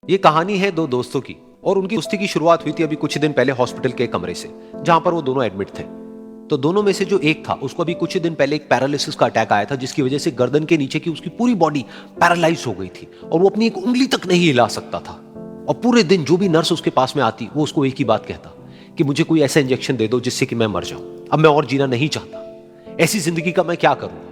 ये कहानी है दो दोस्तों की और उनकी दोस्ती की शुरुआत हुई थी अभी कुछ दिन पहले हॉस्पिटल के कमरे से, जहां पर वो दोनों एडमिट थे। तो दोनों में से जो एक था उसको अभी कुछ दिन पहले एक पैरालिसिस का अटैक आया था, जिसकी वजह से गर्दन के नीचे की उसकी पूरी बॉडी पैरालाइज हो गई थी और वो अपनी एक उंगली तक नहीं हिला सकता था। और पूरे दिन जो भी नर्स उसके पास में आती वो उसको एक ही बात कहता कि मुझे कोई ऐसा इंजेक्शन दे दो जिससे कि मैं मर जाऊं, अब मैं और जीना नहीं चाहता, ऐसी जिंदगी का मैं क्या करूं।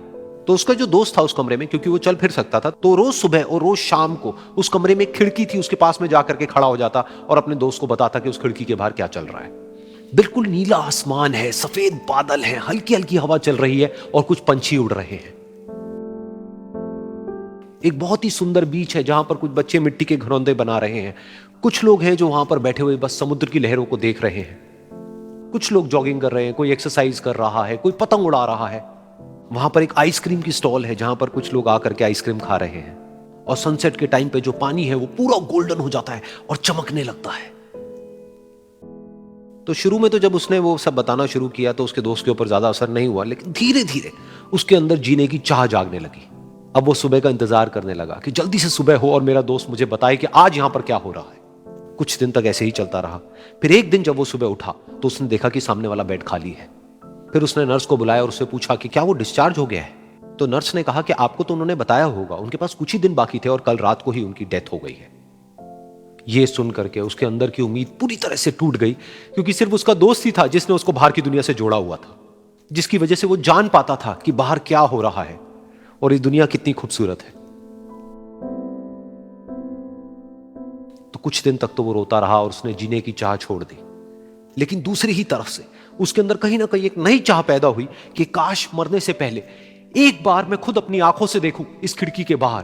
तो उसका जो दोस्त था उस कमरे में, क्योंकि वो चल फिर सकता था, तो रोज सुबह और रोज शाम को उस कमरे में खिड़की थी, उसके पास में जाकर के खड़ा हो जाता और अपने दोस्त को बताता कि उस खिड़की के बाहर क्या चल रहा है। बिल्कुल नीला आसमान है, सफेद बादल है, हल्की हल्की हवा चल रही है और कुछ पंछी उड़ रहे हैं। एक बहुत ही सुंदर बीच है जहां पर कुछ बच्चे मिट्टी के घरौंदे बना रहे हैं। कुछ लोग हैं जो वहां पर बैठे हुए बस समुद्र की लहरों को देख रहे हैं। कुछ लोग जॉगिंग कर रहे हैं, कोई एक्सरसाइज कर रहा है, कोई पतंग उड़ा रहा है। वहां पर एक आइसक्रीम की स्टॉल है जहां पर कुछ लोग आकर के आइसक्रीम खा रहे हैं। और सनसेट के टाइम पे जो पानी है वो पूरा गोल्डन हो जाता है और चमकने लगता है। तो शुरू में तो जब उसने वो सब बताना शुरू किया तो उसके दोस्त के ऊपर ज्यादा असर नहीं हुआ, लेकिन धीरे धीरे उसके अंदर जीने की चाह जागने लगी। अब वो सुबह का इंतजार करने लगा कि जल्दी से सुबह हो और मेरा दोस्त मुझे बताए कि आज यहां पर क्या हो रहा है। कुछ दिन तक ऐसे ही चलता रहा। फिर एक दिन जब वो सुबह उठा तो उसने देखा कि सामने वाला बेड खाली है। फिर उसने नर्स को बुलाया और उससे पूछा कि क्या वो डिस्चार्ज हो गया है। तो नर्स ने कहा कि आपको तो उन्होंने बताया होगा, उनके पास कुछ ही दिन बाकी थे और कल रात को ही उनकी डेथ हो गई है। ये सुन करके उसके अंदर की उम्मीद पूरी तरह से टूट गई, क्योंकि सिर्फ उसका दोस्त ही था जिसने उसको बाहर की दुनिया से जोड़ा हुआ था, जिसकी वजह से वो जान पाता था कि बाहर क्या हो रहा है और ये दुनिया कितनी खूबसूरत है। तो कुछ दिन तक तो वो रोता रहा और उसने जीने की चाह छोड़ दी। लेकिन दूसरी ही तरफ से उसके अंदर कहीं ना कहीं एक नई चाह पैदा हुई कि काश मरने से पहले एक बार मैं खुद अपनी आंखों से देखूं इस खिड़की के बाहर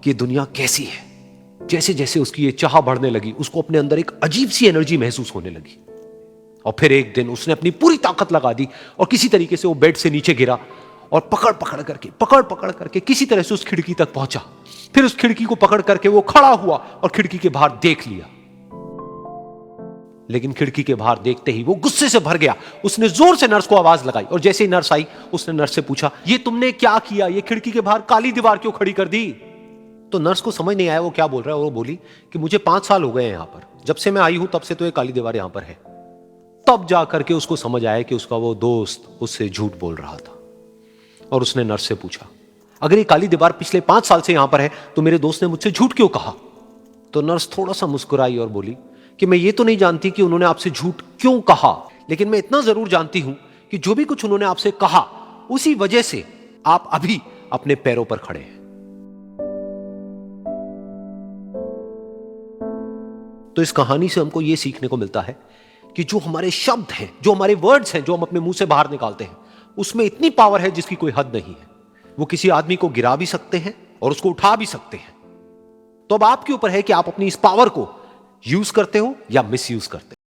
कि दुनिया कैसी है। जैसे जैसे उसकी ये चाह बढ़ने लगी, उसको अपने अंदर एक अजीब सी एनर्जी महसूस होने लगी। और फिर एक दिन उसने अपनी पूरी ताकत लगा दी और किसी तरीके से वो बेड से नीचे गिरा और पकड़ पकड़ करके किसी तरह से उस खिड़की तक पहुंचा। फिर उस खिड़की को पकड़ करके वो खड़ा हुआ और खिड़की के बाहर देख लिया। लेकिन खिड़की के बाहर देखते ही वो गुस्से से भर गया। उसने जोर से नर्स को आवाज लगाई और जैसे ही नर्स आई उसने नर्स से पूछा, ये तुमने क्या किया, ये खिड़की के बाहर काली दीवार क्यों खड़ी कर दी। तो नर्स को समझ नहीं आया वो क्या बोल रहा है और वो बोली कि मुझे 5 साल हो गए हैं यहां पर, जब से मैं आई हूं तब से तो ये काली दीवार यहां पर है। तब जाकर के उसको समझ आया कि उसका वो दोस्त उससे झूठ बोल रहा था। और उसने नर्स से पूछा, अगर ये काली दीवार पिछले 5 साल से यहां पर है तो मेरे दोस्त ने मुझसे झूठ क्यों कहा। तो नर्स थोड़ा सा मुस्कुराई और बोली कि मैं ये तो नहीं जानती कि उन्होंने आपसे झूठ क्यों कहा, लेकिन मैं इतना जरूर जानती हूं कि जो भी कुछ उन्होंने आपसे कहा उसी वजह से आप अभी अपने पैरों पर खड़े हैं। तो इस कहानी से हमको यह सीखने को मिलता है कि जो हमारे शब्द हैं, जो हमारे वर्ड्स हैं, जो हम अपने मुंह से बाहर निकालते हैं, उसमें इतनी पावर है जिसकी कोई हद नहीं है। वो किसी आदमी को गिरा भी सकते हैं और उसको उठा भी सकते हैं। तो अब आपके ऊपर है कि आप अपनी इस पावर को यूज करते हो या मिस यूज करते हो।